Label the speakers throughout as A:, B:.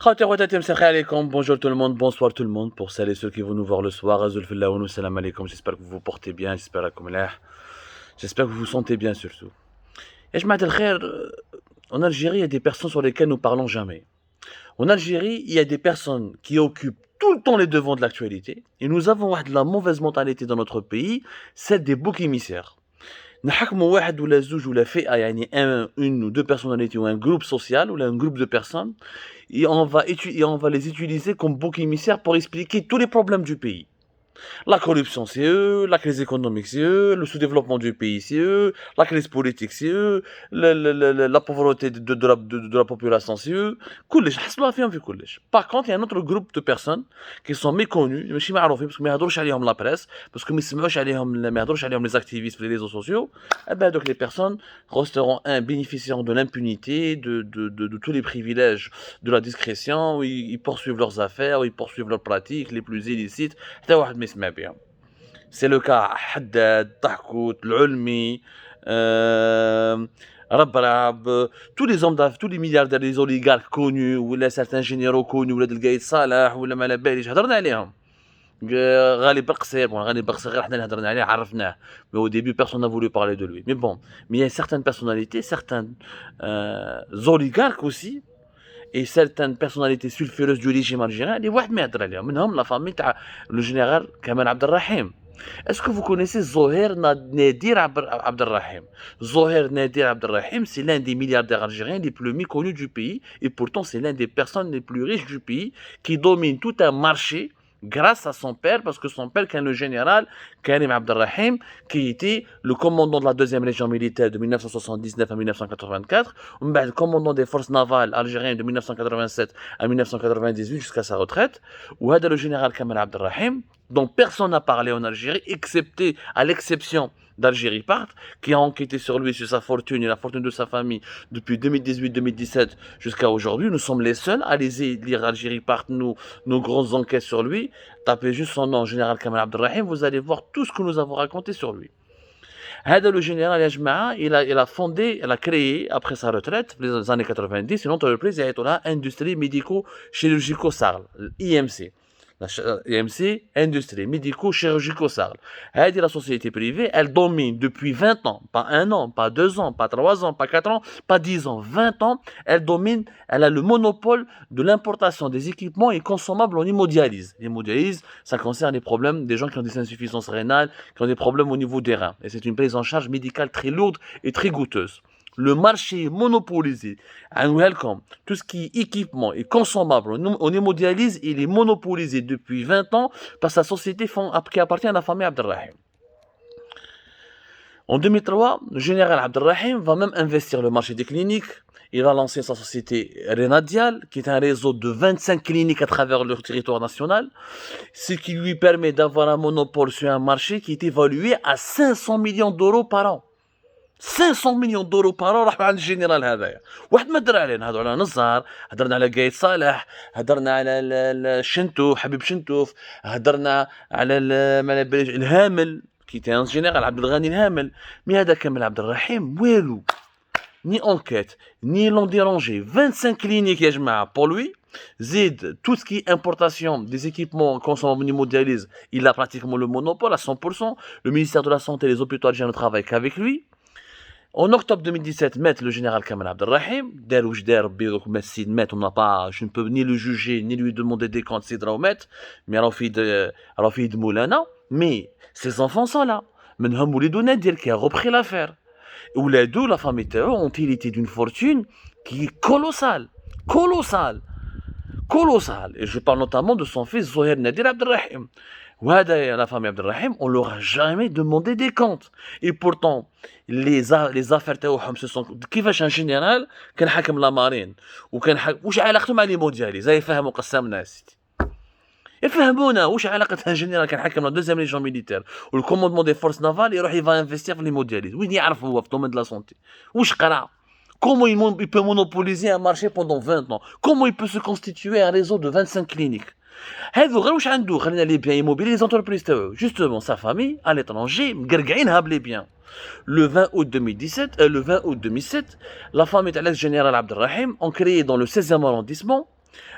A: Bonjour tout le monde, bonsoir tout le monde. Pour celles et ceux qui vont nous voir le soir, salam alaikum. J'espère que vous vous portez bien, j'espère que vous vous sentez bien surtout. Et je m'appelle Khair, en Algérie, il y a des personnes sur lesquelles nous parlons jamais. En Algérie, il y a des personnes qui occupent tout le temps les devants de l'actualité. Et nous avons de la mauvaise mentalité dans notre pays, celle des boucs émissaires. نحكموا واحد ولا زوج ولا فئة يعني une ou deux personnalités ou un groupe social ou un groupe de personnes et on va les utiliser comme bouc émissaire pour expliquer tous les problèmes du pays. La corruption, c'est eux, la crise économique, c'est eux, le sous-développement du pays, c'est eux, la crise politique, c'est eux, la pauvreté de la population, c'est eux. كلش حصلوها فيهم في كلش. Par contre, il y a un autre groupe de personnes qui sont méconnus, ماشي معروفين parce que ما يهضروش عليهم la presse, parce que ما يسمعوش عليهم ما يهضروش عليهم les activistes sur les réseaux sociaux. Eh ben donc les personnes resteront bénéficiant de l'impunité, de tous les privilèges de la discrétion, où ils poursuivent leurs affaires, où ils poursuivent leurs pratiques les plus illicites. حتى واحد ما يسمع بهم. C'est le cas حداد, طحكوت, العلمي, ربراب, tous les hommes d'affaires, tous les milliardaires, les oligarques connus, ولا certains généraux connus, ولا القايد صالح, ولا ما على باليش, هضرنا عليهم. غالي بالقصير, bon, غالي بالقصير غير حنا اللي هضرنا عليه عرفناه. Mais au début, personne n'a voulu parler de lui. Mais bon, mais il y a certaines personnalités, certains oligarques aussi, et certaines personnalités sulfureuses du régime algérien, les واحد ما يهضر عليهم, منهم la famille تاع le général Kamal Abdelrahim. Est-ce que vous connaissez Zoher Nadir Abdelrahim? Zoher Nadir Abdelrahim, c'est l'un des milliardaires algériens les plus méconnus du pays, et pourtant c'est l'un des personnes les plus riches du pays, qui domine tout un marché grâce à son père, parce que son père, qui est le général Karim Abdelrahim, qui était le commandant de la deuxième région militaire de 1979 à 1984, le commandant des forces navales algériennes de 1987 à 1998 jusqu'à sa retraite, ou le général Kamal Abdelrahim, dont personne n'a parlé en Algérie, excepté à l'exception d'Algérie Part, qui a enquêté sur lui, sur sa fortune et la fortune de sa famille depuis 2018-2017 jusqu'à aujourd'hui. Nous sommes les seuls à lire Algérie Part, nos grandes enquêtes sur lui. Tapez juste son nom, général Kamal Abdelrahim, vous allez voir tout ce que nous avons raconté sur lui. هذا le général Yajma'a, il a créé, après sa retraite, dans les années 90, une entreprise qui s'appelle Industrie Médico-Chirurgico-Sarl, IMC. La IMC, Industrie Médico-Chirurgico-Sarl. Elle est la société privée, elle domine depuis 20 ans, pas 1 an, pas 2 ans, pas 3 ans, pas 4 ans, pas 10 ans, 20 ans, elle domine, elle a le monopole de l'importation des équipements et consommables en hémodialyse. L'hémodialyse, ça concerne les problèmes des gens qui ont des insuffisances rénales, qui ont des problèmes au niveau des reins. Et c'est une prise en charge médicale très lourde et très coûteuse. Le marché est monopolisé. Tout ce qui est équipement et consommable en hémodialyse, il est monopolisé depuis 20 ans par sa société qui appartient à la famille Abdelrahim. En 2003, le général Abdelrahim va même investir le marché des cliniques. Il va lancer sa société Renadial, qui est un réseau de 25 cliniques à travers le territoire national, ce qui lui permet d'avoir un monopole sur un marché qui est évalué à 500 millions d'euros par an. 500 مليون دولار بارا راح عند الجنرال هذايا. واحد ما درا علينا، هضروا على نزار، هضرنا على قايد صالح، هضرنا على الشنتوف حبيب شنتوف، هضرنا على الهامل كي تان جنرال عبد الغني الهامل. مي هذا كامل عبد الرحيم والو، ni enquête, ni l'ont dérangé. 25 cliniques, يا جماعة, pour lui. Zid, tout ce qui est importation des équipements consommables en hémodialyse, il a pratiquement le monopole à 100%. Le ministère de la Santé et les hôpitaux algériens ne travaillent qu'avec lui. En octobre 2017, met le général Kamal Abdelrahim, on n'a pas, je ne peux ni le juger, ni lui demander des comptes, c'est Draumet, mais Rafid Moulana, mais ses enfants sont là. Menham Oulidou Nadir qui a repris l'affaire. Ouladou, la famille Théo, ont hérité d'une fortune qui est colossale. Colossale. Colossale. Et je parle notamment de son fils Zoher Nadir Abdelrahim. La famille Abdelrahim, on leur a jamais demandé des comptes. Et pourtant, les affaires تاعهم se sont كيفاش un général كان حاكم لا مارين وكان واش علاقته مع ليمودياليز يفهموا قسامنا سيدي يفهمونا واش علاقه un général كان حاكم لا دوزيام ريجيون ميليتير والكوموندمون دي فورس نافال يروح يفا انفستير في ليمودياليز وين يعرف هو في الدومين de la santé واش قرا. Comment il peut monopoliser un marché pendant 20 ans? Comment il peut se constituer un réseau de 25 cliniques? Les biens immobiliers, les entreprises, justement, sa famille, à l'étranger, les biens. Le 20 août 2007, la famille de l'ex-général Abdelrahim ont créé dans le 16e arrondissement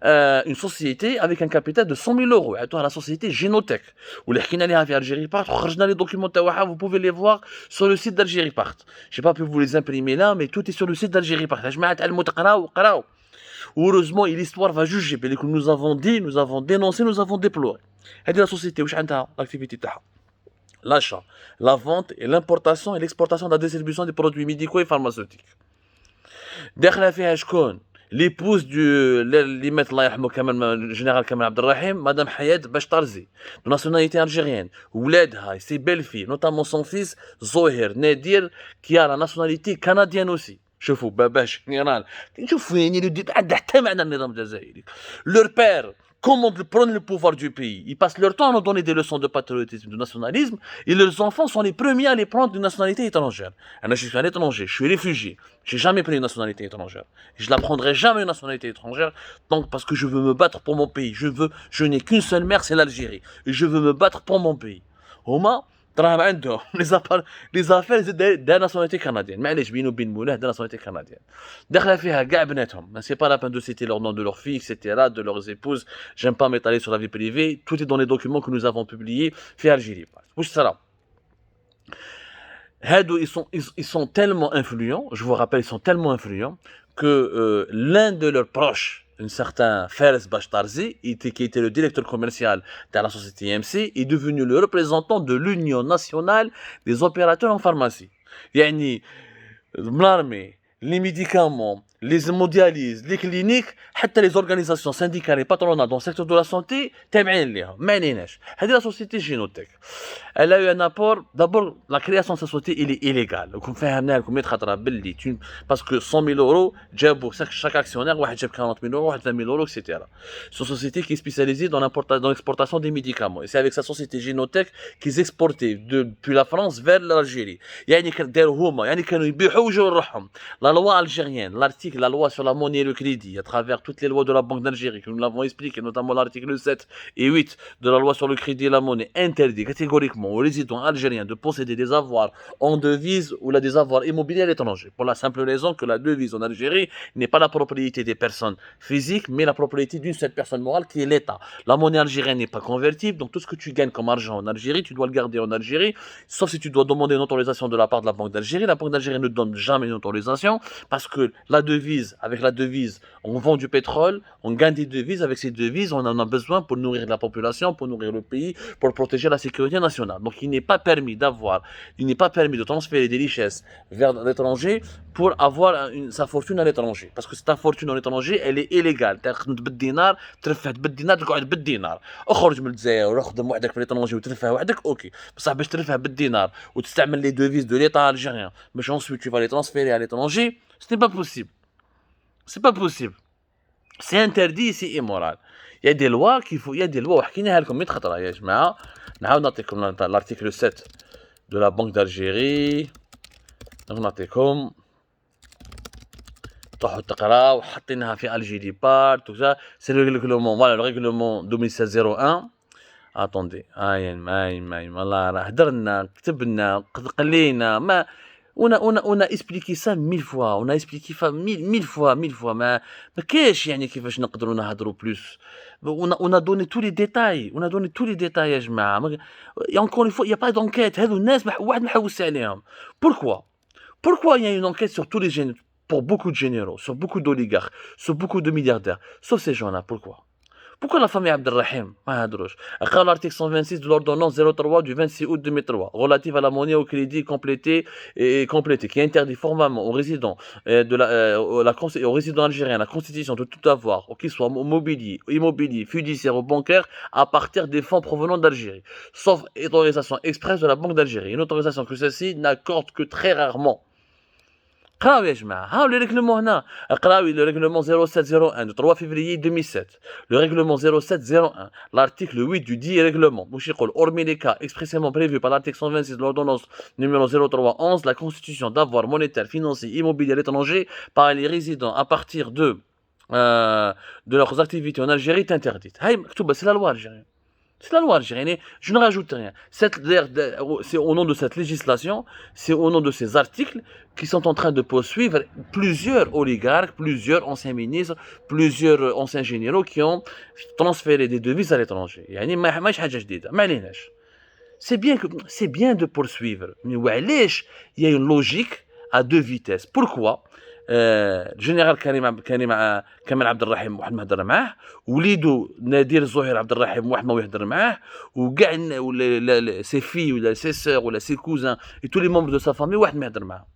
A: une société avec un capital de 100 000 euros. La société Génotech. Ou les Algérie Part, les documents, vous pouvez les voir sur le site d'Algérie Part. Je n'ai pas pu vous les imprimer là, mais tout est sur le site d'Algérie Part. Heureusement, l'histoire va juger. Nous avons dit, nous avons dénoncé, nous avons déploré. C'est la société, l'activité. L'achat, la vente et l'importation et l'exportation de la distribution des produits médicaux et pharmaceutiques. داخله فيها شكون l'épouse du اللي مات الله يرحمه كمال général كمال عبد الرحيم madame Hayat Bachtarzi de nationalité algérienne ولادها ses belles-filles notamment son fils Zoher Nadir qui a la nationalité canadienne aussi شوفوا باباش جنرال شوفوا يعني اللي عندها حتى معنى النظام الجزائري leur père comment prendre le pouvoir du pays. Ils passent leur temps à nous donner des leçons de patriotisme, de nationalisme, et leurs enfants sont les premiers à les prendre d'une nationalité étrangère. Je suis un étranger, je suis réfugié, je n'ai jamais pris une nationalité étrangère. Je ne la prendrai jamais une nationalité étrangère, donc parce que je veux me battre pour mon pays. Je n'ai qu'une seule mère, c'est l'Algérie, et je veux me battre pour mon pays. Homa, les affaires de la nationalité canadienne. معليش بينو وبين مولاه de la nationalité canadienne. داخله فيها كاع بناتهم. C'est pas la peine de citer leur nom de leurs filles, etc., de leurs épouses. J'aime pas m'étaler sur la vie privée. Tout est dans les documents que nous avons publiés في Algérie. واش صرا؟ هادو ils sont tellement influents, je vous rappelle, ils sont tellement influents que l'un de leurs proches, un certain Fares Bachtarzi, qui était le directeur commercial de la société IMC, est devenu le représentant de l'Union nationale des opérateurs en pharmacie. Yani, l'armée, les médicaments, les hémodialyses, les cliniques, حتى les organisations syndicales et patronales dans le secteur de la santé, تابعين ليها, ما عليناش. هذه la société Génotech. Elle a eu un apport, d'abord, la création de cette société, elle est illégale. Comme فهمنا لكم 100 خطرة باللي parce que 100 000 euros, جابوا chaque actionnaire, واحد جاب 40 000 euros, واحد 20 000 euros, etc. C'est une société qui est spécialisée dans l'exportation des médicaments. Et c'est avec sa société Génotech qu'ils exportaient depuis la France vers l'Algérie. يعني داروا هما, يعني كانوا يبيعوا ويجوا لروحهم. La loi algérienne, l'article, la loi sur la monnaie et le crédit, à travers toutes les lois de la Banque d'Algérie, que nous l'avons expliqué, notamment l'article 7 et 8 de la loi sur le crédit et la monnaie, interdit catégoriquement aux résidents algériens de posséder des avoirs en devise ou des avoirs immobiliers à l'étranger. Pour la simple raison que la devise en Algérie n'est pas la propriété des personnes physiques, mais la propriété d'une seule personne morale qui est l'État. La monnaie algérienne n'est pas convertible, donc tout ce que tu gagnes comme argent en Algérie, tu dois le garder en Algérie, sauf si tu dois demander une autorisation de la part de la Banque d'Algérie. La Banque d'Algérie ne donne jamais une autorisation parce que la devise, avec la devise, on vend du pétrole, on gagne des devises, avec ces devises, on en a besoin pour nourrir la population, pour nourrir le pays, pour protéger la sécurité nationale. Donc il n'est pas permis de transférer des richesses vers l'étranger pour avoir sa fortune à l'étranger. Parce que ta fortune à l'étranger, elle est illégale. تاخذ بالدينار ترفه بالدينار تقعد بالدينار. اخرج من الجزائر وخدم وحدك في l'étranger وترفه وحدك اوكي. بصح باش ترفه بالدينار وتستعمل les devises de l'État algérien, mais ensuite tu vas les transférer à l'étranger, ce n'est pas possible. C'est pas possible. C'est interdit, c'est immoral. Il y a des lois qu'il faut, il y a des lois وحكيناها لكم 100 خطره يا جماعه. نعاود نعطيكم l'article 7 de la Banque d'Algérie. نعطيكم تروحوا تقراو حاطينها في Algérie Part tout ça, c'est le règlement, voilà le règlement 2016-01. Attendez, والله راه هدرنا كتبنا قلينا ما on a expliqué ça 1000 fois, on a expliqué ça 1000 fois ما كاينش يعني كيفاش نقدروا نهضروا plus. On a donné tous les détails, يا جماعه. Et encore une fois, il y a pas d'enquête. هذو الناس واحد ما حوس عليهم. Pourquoi il y a une enquête sur tous les généraux, pour beaucoup de généraux, sur beaucoup d'oligarques, sur beaucoup de milliardaires, sauf ces gens-là? Pourquoi la famille Abdelrahim? L'article 126 de l'ordonnance 03 du 26 août 2003 relative à la monnaie au crédit complété qui interdit formellement aux résidents aux résidents algériens la constitution de tout avoir, qu'il soit immobilier, fiduciaire ou bancaire, à partir des fonds provenant d'Algérie, sauf autorisation expresse de la Banque d'Algérie, une autorisation que celle-ci n'accorde que très rarement. قراو يا جماعه. ها لي ريغلومون هنا. قراو le règlement 0701 du 3 février 2007, le règlement 0701, l'article 8 du dit règlement واش يقول hormis les cas expressément prévus par l'article 126 de l'ordonnance numéro 0311, la constitution d'avoir monétaire, financier, immobilier à l'étranger par les résidents à partir de leurs activités en Algérie est interdite. هاي مكتوبه, c'est la loi algérienne. C'est la loi algérienne. Je ne rajoute rien. C'est au nom de cette législation, c'est au nom de ces articles qui sont en train de poursuivre plusieurs oligarques, plusieurs anciens ministres, plusieurs anciens généraux qui ont transféré des devises à l'étranger. يعني ماهيش حاجة جديدة، ما عليناش. C'est bien de poursuivre. Mais وعلاش il y a une logique à deux vitesses. Pourquoi الجنرال كمال عبد الرحيم واحد ما هضر معاه، وليدو نادر زهير عبد الرحيم واحد ما يهضر معاه، وكاع سي في ولا سي سور ولا سي كوزان et tous les membres de sa famille واحد ما يهضر معاه.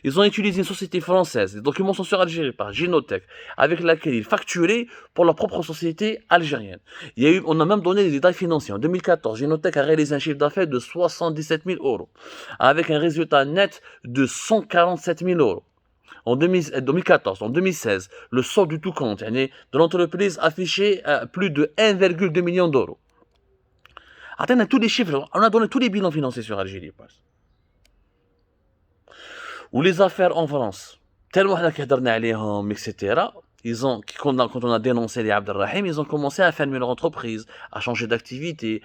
A: Ils ont utilisé une société française, les documents sont sur Algérie par Génotech, avec laquelle ils facturaient pour leur propre société algérienne. On a même donné des détails financiers. En 2014, Génotech a réalisé un chiffre d'affaires de 77 000 euros, avec un résultat net de 147 000 euros. En 2014, en 2016, le solde du tout compte de l'entreprise affichait plus de 1,2 million d'euros. On a tous les chiffres, on a donné tous les bilans financiers sur Algérie. Ou les affaires en France, tellement etc. Quand on a dénoncé les Abdelrahim, ils ont commencé à fermer leur entreprise, à changer d'activité,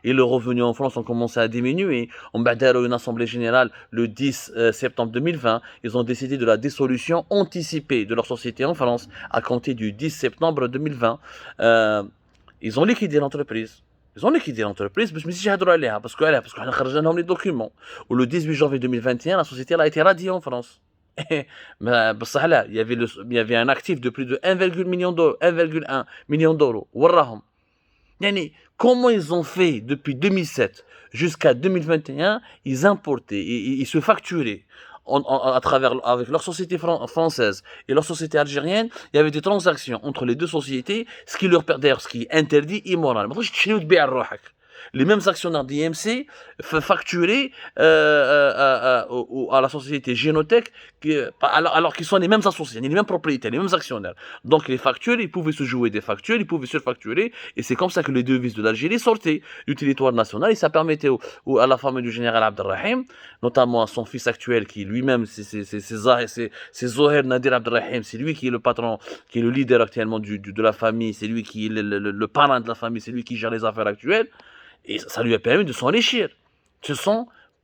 A: et le revenu en France ont commencé à diminuer. On a eu une assemblée générale le 10 septembre 2020. Ils ont décidé de la dissolution anticipée de leur société en France à compter du 10 septembre 2020. Ils ont liquidé l'entreprise. Parce qu'on a chargé les documents. Ou le 18 janvier 2021, la société a été radiée en France. Mais il y avait un actif de plus de 1,1 million d'euros. Comment ils ont fait depuis 2007 jusqu'à 2021? Ils importaient, ils se facturaient avec leur société française et leur société algérienne. Il y avait des transactions entre les deux sociétés, ce qui est interdit, immoral. Les mêmes actionnaires d'IMC facturés à la société Génotech, alors qu'ils sont les mêmes associés, les mêmes propriétaires, les mêmes actionnaires. Donc les factures, ils pouvaient se jouer des factures, ils pouvaient surfacturer, et c'est comme ça que les devises de l'Algérie sortaient du territoire national, et ça permettait à la famille du général Abdelrahim, notamment à son fils actuel, qui lui-même, c'est Zoher Nadir Abdelrahim, c'est lui qui est le patron, qui est le leader actuellement de la famille, c'est lui qui est le parrain de la famille, c'est lui qui gère les affaires actuelles. Et ça lui a permis de s'enrichir.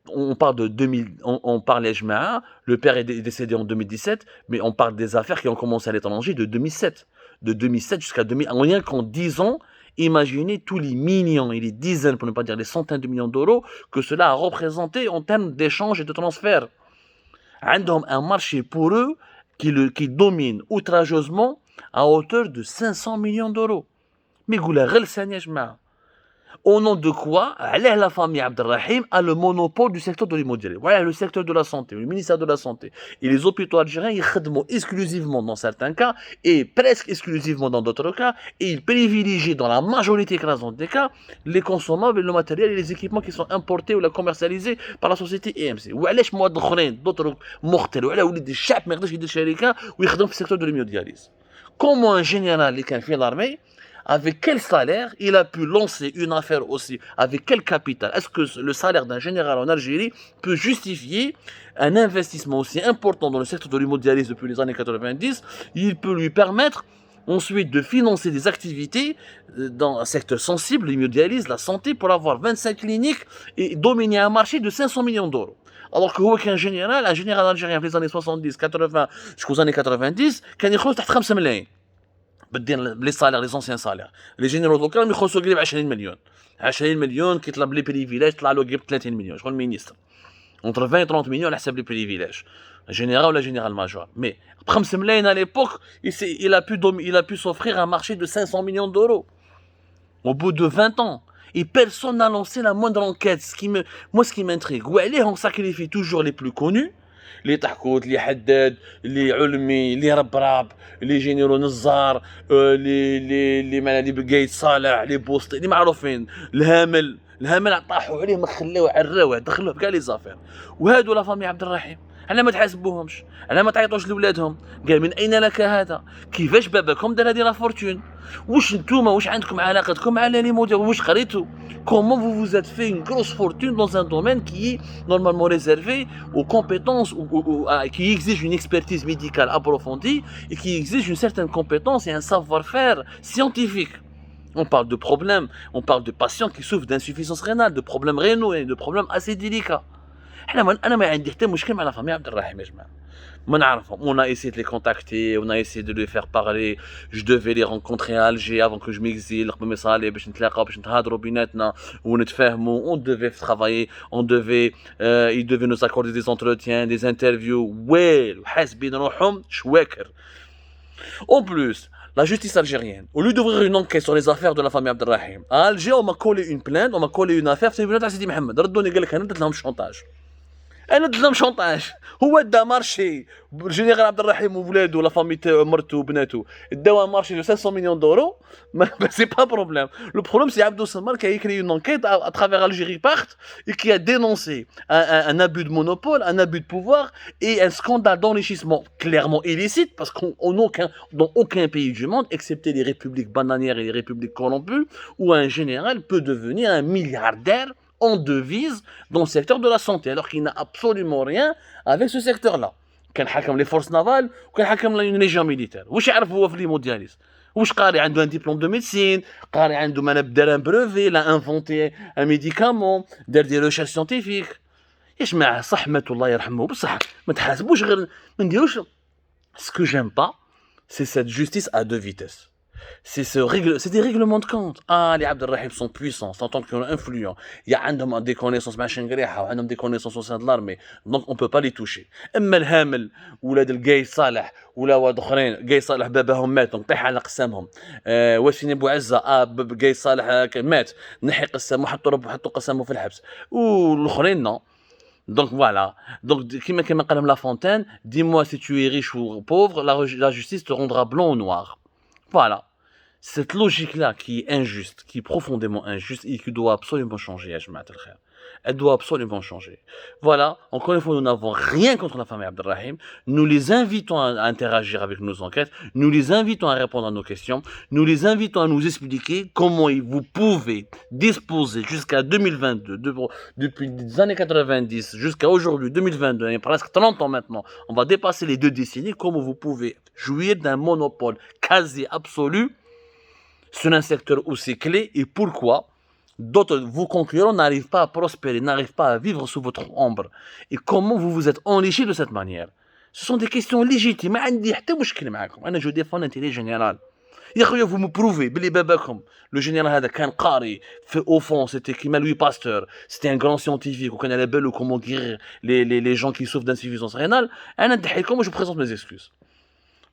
A: On parle de 2000, on parle d'Ejmaa, le père est décédé en 2017, mais on parle des affaires qui ont commencé à l'étranger de 2007. De 2007 jusqu'à 2000, en rien qu'en 10 ans, imaginez tous les millions et les dizaines, pour ne pas dire les centaines de millions d'euros, que cela a représenté en termes d'échanges et de transferts. عندهم un marché pour eux qui domine outrageusement à hauteur de 500 millions d'euros. Mais قولها غير لسان يا جماعة. Au nom de quoi la famille Abdelrahim a le monopole du secteur de l'immobilier. Voilà le secteur de la santé, le ministère de la santé. Et les hôpitaux algériens, ils khadmont exclusivement dans certains cas, et presque exclusivement dans d'autres cas, et ils privilégient dans la majorité écrasante des cas, les consommables, le matériel et les équipements qui sont importés ou commercialisés par la société EMC. وعلاش مواد اخرين d'autres mortels وعلى وليد الشعب ما يقدرش يدير شركه ويخدم في السيكتور de l'hémodialyse. Comment un général اللي كان في l'armée, avec quel salaire il a pu lancer une affaire aussi? Avec quel capital? Est-ce que le salaire d'un général en Algérie peut justifier un investissement aussi important dans le secteur de l'hémodialyse depuis les années 90? Il peut lui permettre ensuite de financer des activités dans un secteur sensible, l'hémodialyse, la santé, pour avoir 25 cliniques et dominer un marché de 500 millions d'euros. Alors que هو كان général, un général algérien في les années 70, 80 jusqu'aux années 90, كان يخلص تحت 5 ملايين. les salaires, les anciens salaires. Les généraux locaux, ils يخلصوا قريب 20 مليون. 20 مليون كيطلب لي بريفيليج طلع له قريب 30 مليون. شغل ministre. Entre 20 et 30 millions على حساب les privilèges. Général ou la général major. Mais 5 ملايين à l'époque, il a pu s'offrir un marché de 500 millions d'euros. Au bout de 20 ans. Et personne n'a lancé la moindre enquête. Moi, ce qui m'intrigue, on sacrifie toujours les plus connus, les Tahkout, les Haddad, les Ulmi, les Rabrab, les généraux Nzar, les maladies Gaïd Salah, les Bost, les معروفين, الهامل طاحوا عليه ما خلاوه عراوه دخلوه في كاع لي زافير. وهادو لا فامي عبد الرحيم على ما تحاسبوهمش، على ما تعيطوش لولادهم. قال من اين لك هذا؟ كيفاش باباكم دار هذه لا فورتون؟ واش نتوما واش عندكم علاقتكم مع لي موديل؟ واش قريتوا؟ Comment vous vous êtes fait une grosse fortune dans un domaine qui est normalement réservé aux compétences qui exige une expertise médicale approfondie et qui exige une certaine compétence et un savoir-faire scientifique. On parle de problèmes, on parle de patients qui souffrent d'insuffisance rénale, de problèmes rénaux et de problèmes assez délicats. انا ما عندي حتى مشكل مع لا فامي عبد الرحيم يا جماعه. ما نعرفهم. On a essayé de les contacter, on a essayé de les faire parler. Je devais les rencontrer à Alger avant que je m'exile. قبل ما يصالي باش نتلاقاو باش نتهادروا بيناتنا ونتفاهموا. On devait travailler, ils devaient nous accorder des entretiens, des interviews. ويل وحاسبين روحهم شواكر. En plus, la justice algérienne, au lieu d'ouvrir une enquête sur les affaires de la famille Abdelrahim, à Alger, on m'a collé une plainte, on m'a collé une affaire, c'est une plainte à Sidi Mohamed. ردوني قال لك انا درت لهم شونتاج. انا درت لهم شونتاج. هو دا مارشي الجنرال عبد الرحيم وولادو لا فامي تاعو مرتو وبناتو داو مارشي دو 500 مليون دورو. سي با بروبليم. لو بروبليم سي عبدو سمار qui a écrit une enquête à travers Algérie Part et qui a dénoncé un abus de monopole, un abus de pouvoir et un scandale d'enrichissement clairement illicite parce dans aucun pays du monde, excepté les républiques bananières et les républiques corrompues, où un général peut devenir un milliardaire en devise dans le secteur de la santé, alors qu'il n'a absolument rien avec ce secteur-là. كان حكم les forces navales وكان حكم une région militaire. واش يعرف هو في l'hémodialyse؟ واش قاري عنده un diplôme de médecine، قاري عنده دار un brevet، il a inventé un médicament، دار des recherches scientifiques. يا جماعه صحمة الله يرحمه بصح ما تحاسبوش غير ما نديروش. Ce que j'aime pas, c'est cette justice à deux vitesses. C'est des règlements de compte. Ah, les Abdelrahim sont puissants, en tant qu'ils sont influents. Il y a des connaissances machin grihah, des connaissances au sein de l'armée. Donc on peut pas les toucher. اما الهامل ولاد القاي صالح ولا واد اخرين قاي صالح باباهم مات دونك طيح على قسامهم. واسين بو عزه قاي صالح مات نحي قسامه حطوا قسامه في الحبس والاخرين نو. Donc voilà. Donc, كما قال La Fontaine, dis-moi si tu es riche ou pauvre, la justice te rendra blanc ou noir. Voilà. Cette logique-là qui est injuste, qui est profondément injuste et qui doit absolument changer, ya Jamaat al-Khair. Elle doit absolument changer. Voilà, encore une fois, nous n'avons rien contre la famille Abdelrahim. Nous les invitons à interagir avec nos enquêtes. Nous les invitons à répondre à nos questions. Nous les invitons à nous expliquer comment vous pouvez disposer jusqu'à 2022, depuis les années 90 jusqu'à aujourd'hui, 2022, il y a presque 30 ans maintenant, on va dépasser les 2 décennies, comment vous pouvez jouir d'un monopole quasi absolu sur un secteur aussi clé et pourquoi d'autres, vos concurrents n'arrivent pas à prospérer, n'arrivent pas à vivre sous votre ombre. Et comment vous vous êtes enrichi de cette manière? Ce sont des questions légitimes. Je défends l'intérêt général. Vous me prouvez, le général هذا كان قاري au fond, c'était comme Louis Pasteur, c'était un grand scientifique, on connaît les belles comment guérir les gens qui souffrent d'insuffisance rénale. Je présente mes excuses.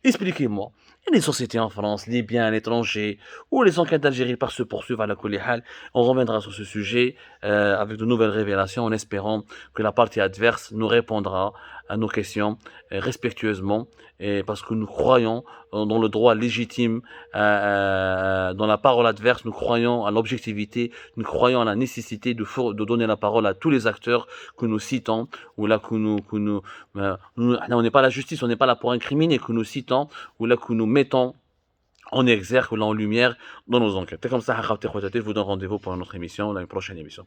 A: Expliquez-moi. Il y a des sociétés en France, les biens à l'étranger, où les enquêtes d'Algérie par se poursuivent à la Kolihal. On reviendra sur ce sujet avec de nouvelles révélations en espérant que la partie adverse nous répondra à nos questions respectueusement et parce que nous croyons dans le droit légitime, dans la parole adverse, nous croyons à l'objectivité, nous croyons à la nécessité de donner la parole à tous les acteurs que nous citons, ou là on n'est pas la justice, on n'est pas là pour incriminer, que nous citons, ou là que nous mettons en exergue ou là en lumière dans nos enquêtes. C'est comme ça, je vous donne rendez-vous pour une autre émission, dans une prochaine émission.